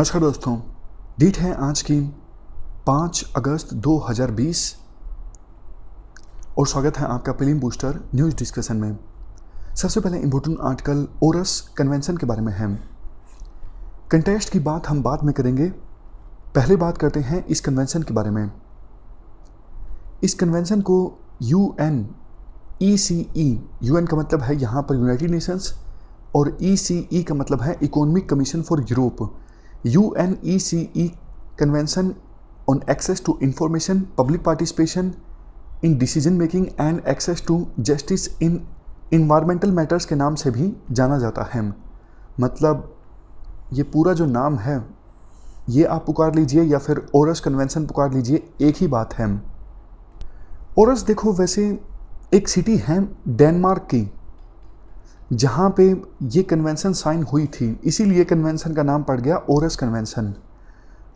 नमस्कार दोस्तों, डेट है आज की 5 अगस्त 2020 और स्वागत है आपका प्रीलिम बूस्टर न्यूज़ डिस्कशन में। सबसे पहले इम्पोर्टेंट आर्टिकल ओरस कन्वेंशन के बारे में है। कंटेस्ट की बात हम बाद में करेंगे, पहले बात करते हैं इस कन्वेंशन के बारे में। इस कन्वेंशन को यूएन का मतलब है यहाँ पर यूनाइटेड नेशंस और ECE का मतलब है economic commission for Europe. UNECE convention on access to information, public participation in decision making and access to justice in environmental matters के नाम से भी जाना जाता है। मतलब ये पूरा जो नाम है ये आप पुकार लीजिए या फिर ओरस कन्वेंशन पुकार लीजिए, एक ही बात है। ओरस देखो वैसे एक सिटी है डेनमार्क की जहाँ पे ये कन्वेंशन साइन हुई थी, इसीलिए कन्वेंशन का नाम पड़ गया ओरस कन्वेंशन।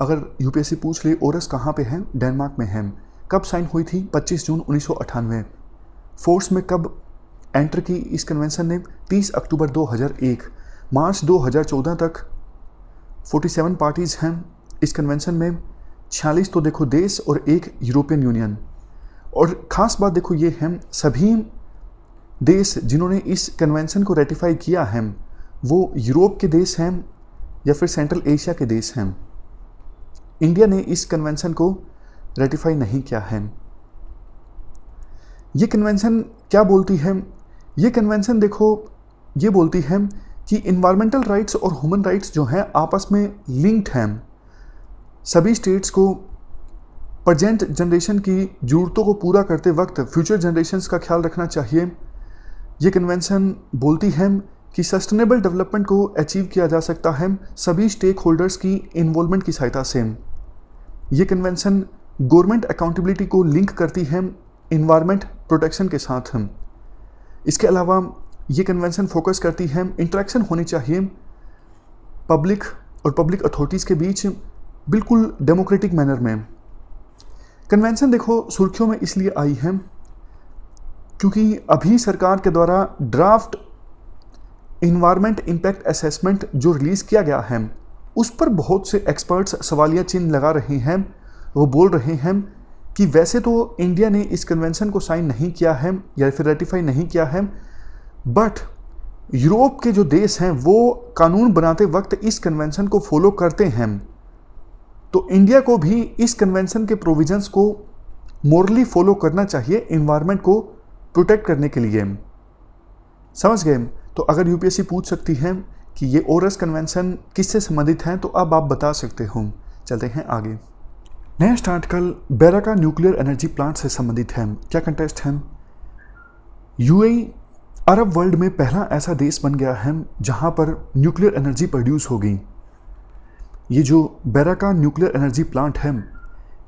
अगर यूपीएससी पूछ ले ओरस कहाँ पे है, डेनमार्क में है। कब साइन हुई थी? 25 जून 1998। फोर्स में कब एंटर की इस कन्वेंशन ने? 30 अक्टूबर 2001। मार्च 2014 तक 47 पार्टीज़ हैं इस कन्वेंशन में, 46 तो देखो देश और एक यूरोपियन यूनियन। और ख़ास बात देखो ये है, सभी देश जिन्होंने इस कन्वेंशन को रेटिफाई किया है वो यूरोप के देश हैं या फिर सेंट्रल एशिया के देश हैं। इंडिया ने इस कन्वेंशन को रेटिफाई नहीं किया है। ये कन्वेंशन क्या बोलती है? ये कन्वेंशन देखो ये बोलती है कि इन्वायरमेंटल राइट्स और ह्यूमन राइट्स जो हैं आपस में लिंक्ड हैं। सभी स्टेट्स को प्रेजेंट जनरेशन की ज़रूरतों को पूरा करते वक्त फ्यूचर जनरेशन्स का ख्याल रखना चाहिए। ये कन्वेंशन बोलती है कि सस्टेनेबल डेवलपमेंट को अचीव किया जा सकता है सभी स्टेक होल्डर्स की इन्वॉल्वमेंट की सहायता से। ये कन्वेंशन गवर्नमेंट अकाउंटेबिलिटी को लिंक करती है इन्वायरमेंट प्रोटेक्शन के साथ। इसके अलावा ये कन्वेंशन फोकस करती है इंटरेक्शन होनी चाहिए पब्लिक और पब्लिक अथॉरिटीज़ के बीच बिल्कुल डेमोक्रेटिक मैनर में। कन्वेंशन देखो सुर्खियों में इसलिए आई है क्योंकि अभी सरकार के द्वारा ड्राफ्ट इन्वायरमेंट इम्पैक्ट असेसमेंट जो रिलीज़ किया गया है उस पर बहुत से एक्सपर्ट्स सवालिया चिन्ह लगा रहे हैं। वो बोल रहे हैं कि वैसे तो इंडिया ने इस कन्वेंशन को साइन नहीं किया है या फिर रेटिफाई नहीं किया है, बट यूरोप के जो देश हैं वो कानून बनाते वक्त इस कन्वेंशन को फॉलो करते हैं। तो इंडिया को भी इस कन्वेंशन के प्रोविजंस को मोरली फॉलो करना चाहिए इन्वायरमेंट को प्रोटेक्ट करने के लिए। समझ गए? तो अगर यूपीएससी पूछ सकती है कि ये ओरस कन्वेंशन किससे संबंधित है तो अब आप बता सकते हो। चलते हैं आगे। Next article Barakah nuclear energy plant से संबंधित है। क्या कंटेस्ट है? यूएई अरब वर्ल्ड में पहला ऐसा देश बन गया है जहां पर न्यूक्लियर एनर्जी प्रोड्यूस होगी। ये जो बैराका न्यूक्लियर एनर्जी प्लांट है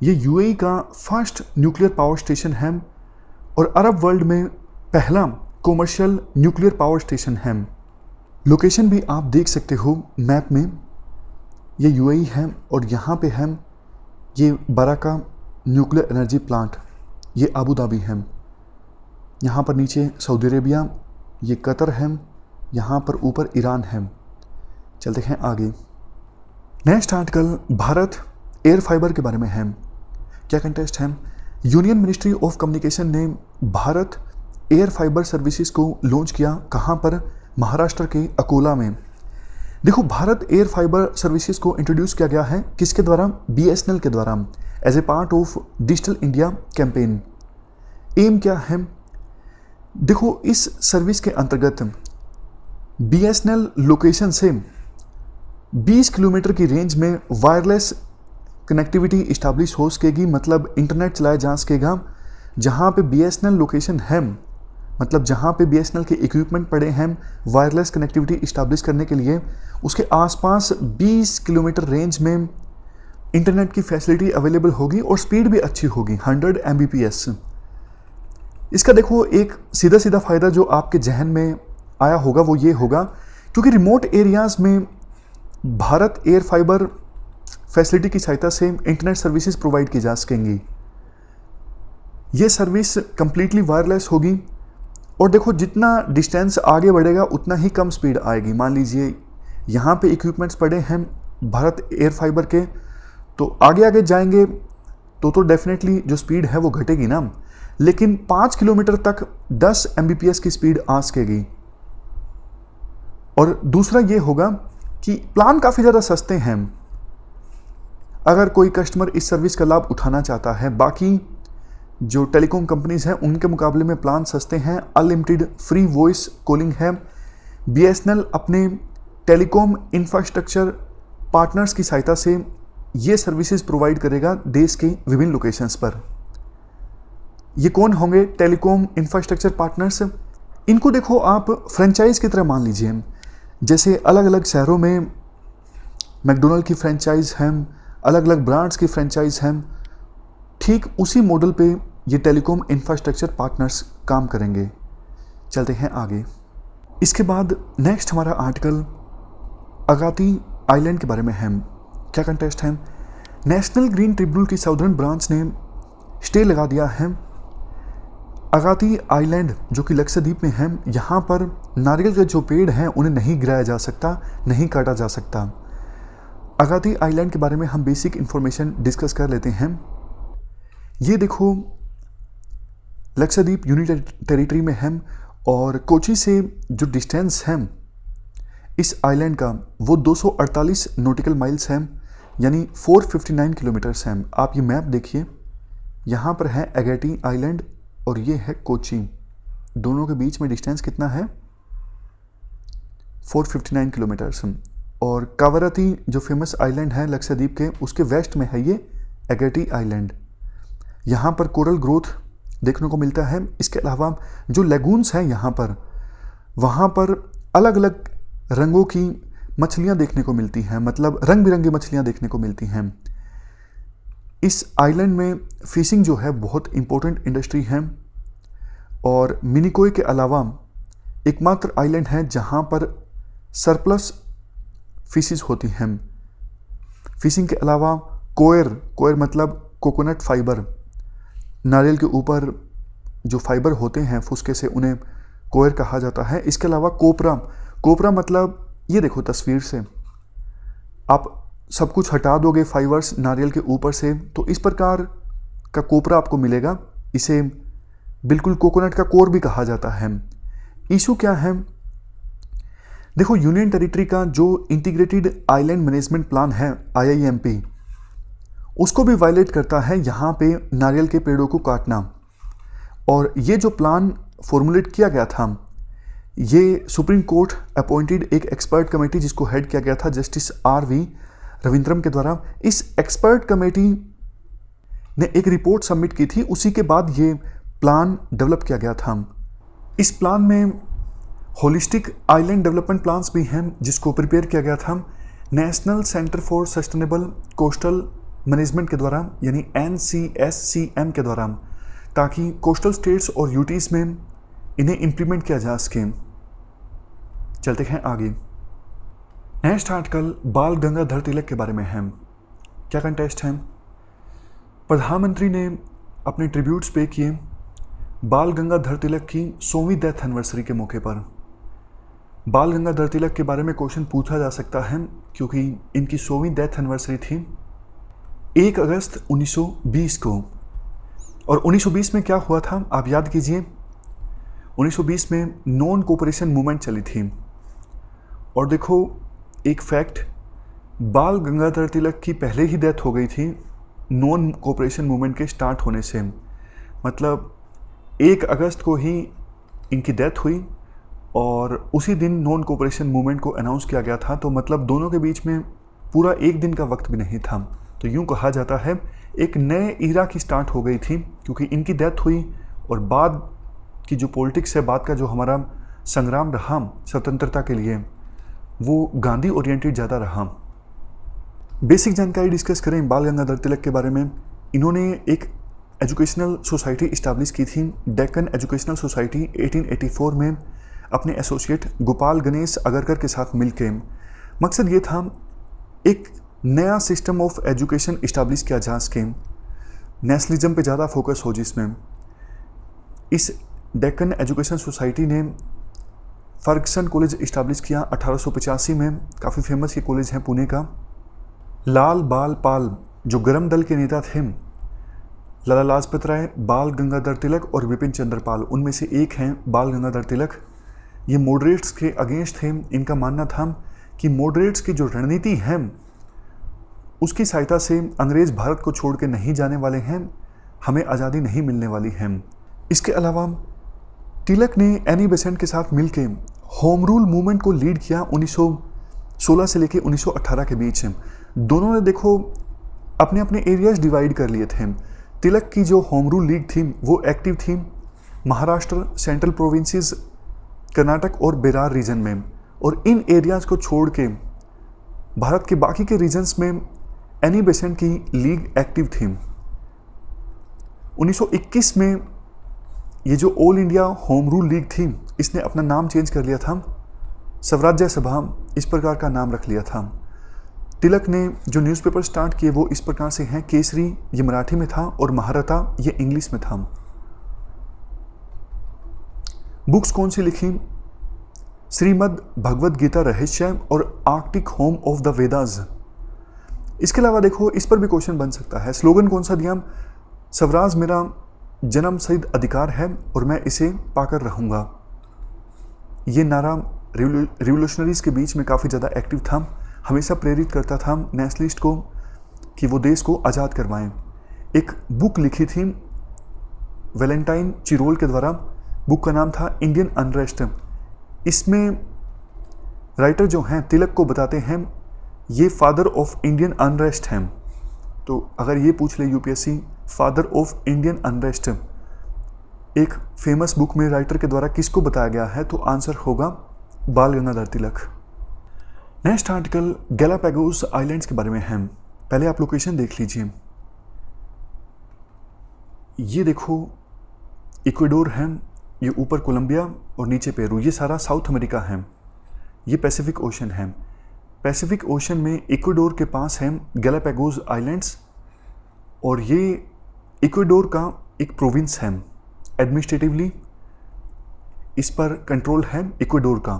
ये यूएई का फर्स्ट न्यूक्लियर पावर स्टेशन है और अरब वर्ल्ड में पहला कॉमर्शियल न्यूक्लियर पावर स्टेशन है। लोकेशन भी आप देख सकते हो मैप में, ये यूएई है और यहाँ पे है ये बैराका न्यूक्लियर एनर्जी प्लांट, ये अबू धाबी है। यहाँ पर नीचे सऊदी अरेबिया, ये कतर है, यहाँ पर ऊपर ईरान है। चलते हैं आगे। Next article Bharat air fibre के बारे में है। क्या कंटेस्ट है? यूनियन मिनिस्ट्री ऑफ कम्युनिकेशन ने भारत एयर फाइबर सर्विसेज को लॉन्च किया। कहाँ पर? महाराष्ट्र के अकोला में। देखो भारत एयर फाइबर सर्विसेज को इंट्रोड्यूस किया गया है किसके द्वारा? BSNL के द्वारा as a part of digital India campaign. M क्या है? देखो इस सर्विस के अंतर्गत BSNL लोकेशन से 20 किलोमीटर की रेंज में वायरलेस कनेक्टिविटी इस्टेब्लिश हो सकेगी, मतलब इंटरनेट चलाया जा सकेगा जहाँ पे BSNL लोकेशन है, मतलब जहाँ पे BSNL के इक्विपमेंट पड़े हैं वायरलेस कनेक्टिविटी इस्टेब्लिश करने के लिए, उसके आसपास 20 किलोमीटर रेंज में इंटरनेट की फैसिलिटी अवेलेबल होगी और स्पीड भी अच्छी होगी 100 Mbps। इसका देखो एक सीधा सीधा फ़ायदा जो आपके जहन में आया होगा वो ये होगा क्योंकि रिमोट एरियाज़ में भारत एयर फाइबर फैसिलिटी की सहायता से इंटरनेट सर्विसेज प्रोवाइड की जा सकेंगी। ये सर्विस कंप्लीटली वायरलेस होगी और देखो जितना डिस्टेंस आगे बढ़ेगा उतना ही कम स्पीड आएगी। मान लीजिए यहाँ पे इक्विपमेंट्स पड़े हैं भारत एयर फाइबर के, तो आगे आगे जाएंगे तो डेफिनेटली जो स्पीड है वो घटेगी ना, लेकिन 5 किलोमीटर तक 10 Mbps की स्पीड आ सकेगी। और दूसरा ये होगा कि प्लान काफ़ी ज़्यादा सस्ते हैं अगर कोई कस्टमर इस सर्विस का लाभ उठाना चाहता है। बाकी जो टेलीकॉम कंपनीज़ हैं उनके मुकाबले में प्लान सस्ते हैं। अनलिमिटेड फ्री वॉइस कॉलिंग है। BSNL अपने टेलीकॉम इंफ्रास्ट्रक्चर पार्टनर्स की सहायता से ये सर्विसेज प्रोवाइड करेगा देश के विभिन्न लोकेशंस पर। ये कौन होंगे टेलीकॉम इंफ्रास्ट्रक्चर पार्टनर्स? इनको देखो आप फ्रेंचाइज की तरह मान लीजिए। जैसे अलग अलग शहरों में मैकडोनल्ड की फ्रेंचाइज हैं, अलग अलग ब्रांड्स की फ्रेंचाइज हैं, ठीक उसी मॉडल पे ये टेलीकॉम इंफ्रास्ट्रक्चर पार्टनर्स काम करेंगे। चलते हैं आगे। इसके बाद नेक्स्ट हमारा आर्टिकल अगाती आइलैंड के बारे में है। क्या कंटेस्ट है? नेशनल ग्रीन ट्रिब्यूनल की साउदर्न ब्रांच ने स्टे लगा दिया है। अगाती आइलैंड जो कि लक्षद्वीप में है, यहाँ पर नारियल के जो पेड़ हैं उन्हें नहीं गिराया जा सकता, नहीं काटा जा सकता। अगाती आइलैंड के बारे में हम बेसिक इंफॉर्मेशन डिस्कस कर लेते हैं। ये देखो लक्षद्वीप यूनियन टेरिटरी में है और कोची से जो डिस्टेंस है इस आइलैंड का वो 248 नॉटिकल माइल्स हैं, यानी 459 किलोमीटर्स हैं। आप ये मैप देखिए, यहाँ पर है अगाती आइलैंड और ये है कोची। दोनों के बीच में डिस्टेंस कितना है? 459 किलोमीटर्स। और कावरती जो फेमस आइलैंड है लक्षद्वीप के, उसके वेस्ट में है ये अगाती आइलैंड। यहाँ पर कोरल ग्रोथ देखने को मिलता है। इसके अलावा जो लेगून्स हैं यहाँ पर, वहाँ पर अलग अलग रंगों की मछलियाँ देखने को मिलती हैं, मतलब रंग बिरंगी मछलियाँ देखने को मिलती हैं। इस आइलैंड में फिशिंग जो है बहुत इम्पोर्टेंट इंडस्ट्री है। और मिनिकोय के अलावा एकमात्र आइलैंड है जहाँ पर सरप्लस फिशेस होती हैं। फिशिंग के अलावा कोयर मतलब कोकोनट फाइबर, नारियल के ऊपर जो फाइबर होते हैं फुसके से, उन्हें कोयर कहा जाता है। इसके अलावा कोपरा मतलब ये देखो तस्वीर से, आप सब कुछ हटा दोगे फाइबर्स नारियल के ऊपर से तो इस प्रकार का कोपरा आपको मिलेगा। इसे बिल्कुल कोकोनट का कोर भी कहा जाता है। इशू क्या है? देखो यूनियन टेरिटरी का जो इंटीग्रेटेड आइलैंड मैनेजमेंट प्लान है IIMP, उसको भी वायलेट करता है यहाँ पे नारियल के पेड़ों को काटना। और ये जो प्लान फॉर्मुलेट किया गया था, ये सुप्रीम कोर्ट अपॉइंटेड एक एक्सपर्ट कमेटी जिसको हेड किया गया था जस्टिस RV रविंद्रम के द्वारा। इस एक्सपर्ट कमेटी ने एक रिपोर्ट सबमिट की थी, उसी के बाद ये प्लान डेवलप किया गया था। इस प्लान में होलिस्टिक आइलैंड डेवलपमेंट प्लान्स भी हैं जिसको प्रिपेयर किया गया था national centre for sustainable coastal management के द्वारा, यानी NCSCM के द्वारा, ताकि कोस्टल स्टेट्स और यूटीज में इन्हें इम्प्लीमेंट किया जा सके। चलते हैं आगे। नेक्स्ट आर्टिकल बाल गंगाधर तिलक के बारे में है। क्या कंटेस्ट है? प्रधानमंत्री ने अपने ट्रिब्यूट्स पे किए बाल गंगाधर तिलक की 100वीं डेथ एनिवर्सरी के मौके पर। बाल गंगाधर तिलक के बारे में क्वेश्चन पूछा जा सकता है क्योंकि इनकी 100वीं डेथ एनिवर्सरी थी 1 अगस्त 1920 को। और 1920 में क्या हुआ था आप याद कीजिए। 1920 में नॉन कोऑपरेशन मूवमेंट चली थी। और देखो एक फैक्ट, बाल गंगाधर तिलक की पहले ही डेथ हो गई थी नॉन कोऑपरेशन मूवमेंट के स्टार्ट होने से। मतलब 1 अगस्त को ही इनकी डेथ हुई और उसी दिन नॉन कोऑपरेशन मूवमेंट को अनाउंस किया गया था। तो मतलब दोनों के बीच में पूरा एक दिन का वक्त भी नहीं था। तो यूँ कहा जाता है एक नए ईरा की स्टार्ट हो गई थी क्योंकि इनकी डेथ हुई और बाद की जो पॉलिटिक्स है, बाद का जो हमारा संग्राम रहा स्वतंत्रता के लिए, वो गांधी ओरिएंटेड ज़्यादा रहा। बेसिक जानकारी डिस्कस करें बाल गंगाधर तिलक के बारे में। इन्होंने एक एजुकेशनल सोसाइटी इस्टेब्लिश की थी, डेक्कन एजुकेशनल सोसाइटी, 1884 में अपने एसोसिएट गोपाल गणेश अगरकर के साथ मिलके। मकसद ये था एक नया सिस्टम ऑफ एजुकेशन इस्टेब्लिश किया जा सके, नेशनलिज्म पे ज़्यादा फोकस हो जिसमें। इस डेक्कन एजुकेशन सोसाइटी ने फर्गसन कॉलेज इस्टेब्लिश किया 1885 में। काफ़ी फेमस ये कॉलेज है पुणे का। लाल बाल पाल जो गरम दल के नेता थे, लाला लाजपत राय, बाल गंगाधर तिलक और विपिन चंद्र पाल, उनमें से एक हैं बाल गंगाधर तिलक। ये मॉडरेट्स के अगेंस्ट थे। इनका मानना था कि मॉडरेट्स की जो रणनीति है उसकी सहायता से अंग्रेज भारत को छोड़ के नहीं जाने वाले हैं, हमें आज़ादी नहीं मिलने वाली है। इसके अलावा तिलक ने एनी बेसेंट के साथ मिलके होम रूल मूवमेंट को लीड किया 1916 से लेके 1918 के बीच। दोनों ने देखो अपने अपने एरियाज डिवाइड कर लिए थे। तिलक की जो होम रूल लीग थी वो एक्टिव थी महाराष्ट्र, सेंट्रल प्रोविंसेस, कर्नाटक और बेरार रीजन में, और इन एरियाज को छोड़ के भारत के बाकी के रीजन्स में एनी बेसेंट की लीग एक्टिव थी। 1921 में ये जो all India home rule league थी इसने अपना नाम चेंज कर लिया था, स्वराज्य सभा इस प्रकार का नाम रख लिया था। तिलक ने जो न्यूज़पेपर स्टार्ट किए वो इस प्रकार से हैं, केसरी ये मराठी में था और महारथा ये इंग्लिश में था। बुक्स कौन सी लिखी? श्रीमद् भगवद गीता रहस्य और Arctic home of the Vedas. इसके अलावा देखो इस पर भी क्वेश्चन बन सकता है, स्लोगन कौन सा दिया? स्वराज मेरा जन्म सिद्ध अधिकार है और मैं इसे पाकर रहूँगा। ये नारा रिवोल्यूशनरीज के बीच में काफ़ी ज़्यादा एक्टिव था, हमेशा प्रेरित करता था नेशनलिस्ट को कि वो देश को आज़ाद करवाएं। एक बुक लिखी थी वैलेंटाइन चिरोल के द्वारा, बुक का नाम था इंडियन अनरेस्ट। इसमें राइटर जो हैं तिलक को बताते हैं ये फादर ऑफ इंडियन अनरेस्ट हैं। तो अगर ये पूछ ले UPSC father of Indian unrest एक फेमस बुक में राइटर के द्वारा किसको बताया गया है, तो आंसर होगा बाल Gangadhar Tilak. Next article Galapagos islands के बारे में है। पहले आप लोकेशन देख लीजिए। ये देखो इक्वाडोर है, ये ऊपर कोलंबिया और नीचे पेरू, ये सारा साउथ अमेरिका है। ये पैसिफिक ओशन है। पैसिफिक ओशन में इक्वाडोर के पास है गैलापागोस आइलैंड्स, और ये इक्वाडोर का एक प्रोविंस है। एडमिनिस्ट्रेटिवली इस पर कंट्रोल है इक्वाडोर का।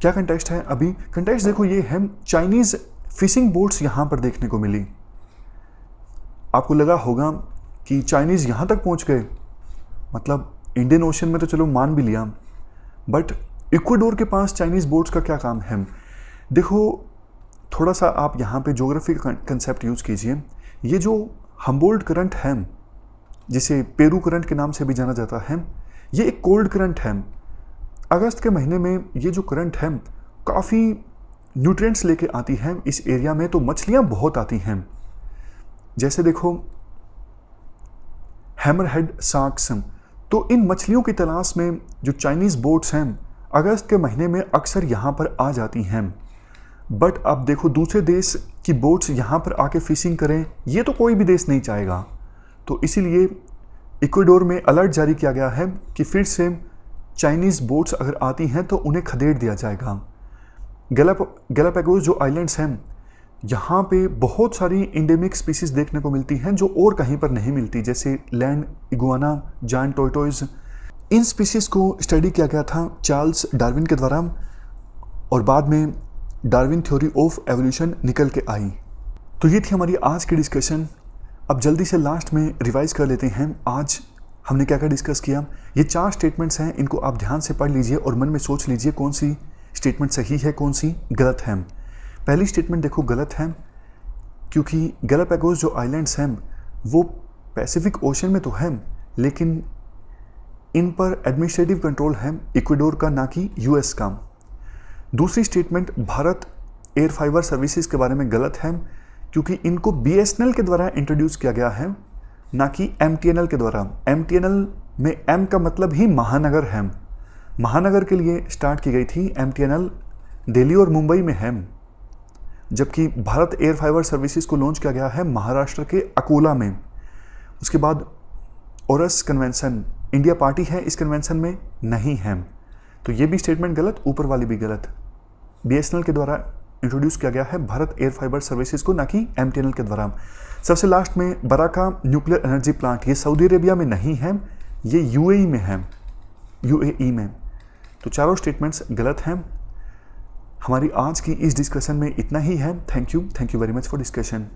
क्या कंटेक्स्ट है अभी? कंटेक्स्ट देखो ये है, चाइनीज़ फिशिंग बोट्स यहाँ पर देखने को मिली। आपको लगा होगा कि चाइनीज़ यहाँ तक पहुँच गए, मतलब इंडियन ओशन में तो चलो मान भी लिया, बट इक्वाडोर के पास चाइनीज़ बोट्स का क्या काम है? देखो थोड़ा सा आप यहाँ पे ज्योग्राफी का कंसेप्ट यूज़ कीजिए। ये जो हम्बोल्ट करंट है, जिसे पेरू करंट के नाम से भी जाना जाता है, ये एक कोल्ड करंट है। अगस्त के महीने में ये जो करंट है काफ़ी न्यूट्रिएंट्स लेके आती है इस एरिया में, तो मछलियाँ बहुत आती हैं। जैसे देखो हैमरहेड शार्क्स, तो इन मछलियों की तलाश में जो चाइनीज़ बोट्स हैं अगस्त के महीने में अक्सर यहाँ पर आ जाती हैं। बट अब देखो दूसरे देश की बोट्स यहाँ पर आके फिशिंग करें, ये तो कोई भी देश नहीं चाहेगा। तो इसीलिए इक्वाडोर में अलर्ट जारी किया गया है कि फिर से चाइनीज़ बोट्स अगर आती हैं तो उन्हें खदेड़ दिया जाएगा। गैलापागोस जो आइलैंड्स हैं यहाँ पे बहुत सारी इंडेमिक स्पीसीज देखने को मिलती हैं जो और कहीं पर नहीं मिलती, जैसे लैंड इगुआना, जायंट टॉर्टोइज। इन स्पीसीज को स्टडी किया गया था चार्ल्स डार्विन के द्वारा, और बाद में डार्विन थ्योरी ऑफ एवोल्यूशन निकल के आई। तो ये थी हमारी आज की डिस्कशन। अब जल्दी से लास्ट में रिवाइज कर लेते हैं आज हमने क्या क्या डिस्कस किया। ये 4 स्टेटमेंट्स हैं, इनको आप ध्यान से पढ़ लीजिए और मन में सोच लीजिए कौन सी स्टेटमेंट सही है, कौन सी गलत है। पहली स्टेटमेंट देखो गलत है, क्योंकि गैलापागोस जो आइलैंड्स हैं वो पैसिफिक ओशन में तो है, लेकिन इन पर एडमिनिस्ट्रेटिव कंट्रोल है इक्वाडोर का, ना कि यूएस का। दूसरी statement Bharat air fibre services के बारे में गलत है, क्योंकि इनको बीएसएनएल के द्वारा इंट्रोड्यूस किया गया है, ना कि एमटीएनएल के द्वारा। एमटीएनएल में एम का मतलब ही महानगर है, महानगर के लिए स्टार्ट की गई थी। एमटीएनएल दिल्ली और मुंबई में है, जबकि भारत एयर फाइबर सर्विसेज को लॉन्च किया गया है महाराष्ट्र के अकोला में। उसके बाद ओरस कन्वेंशन, इंडिया पार्टी है इस कन्वेंशन में नहीं है, तो ये भी स्टेटमेंट गलत, ऊपर वाली भी गलत। बीएसएनएल के द्वारा इंट्रोड्यूस किया गया है भारत एयर फाइबर सर्विसेज को, ना कि एमटीएनएल के द्वारा। सबसे लास्ट में बराका न्यूक्लियर एनर्जी प्लांट, ये सऊदी अरेबिया में नहीं है, ये यूएई में है, यूएई में। तो चारों स्टेटमेंट्स गलत हैं। हमारी आज की इस डिस्कशन में इतना ही है। Thank you very much for discussion.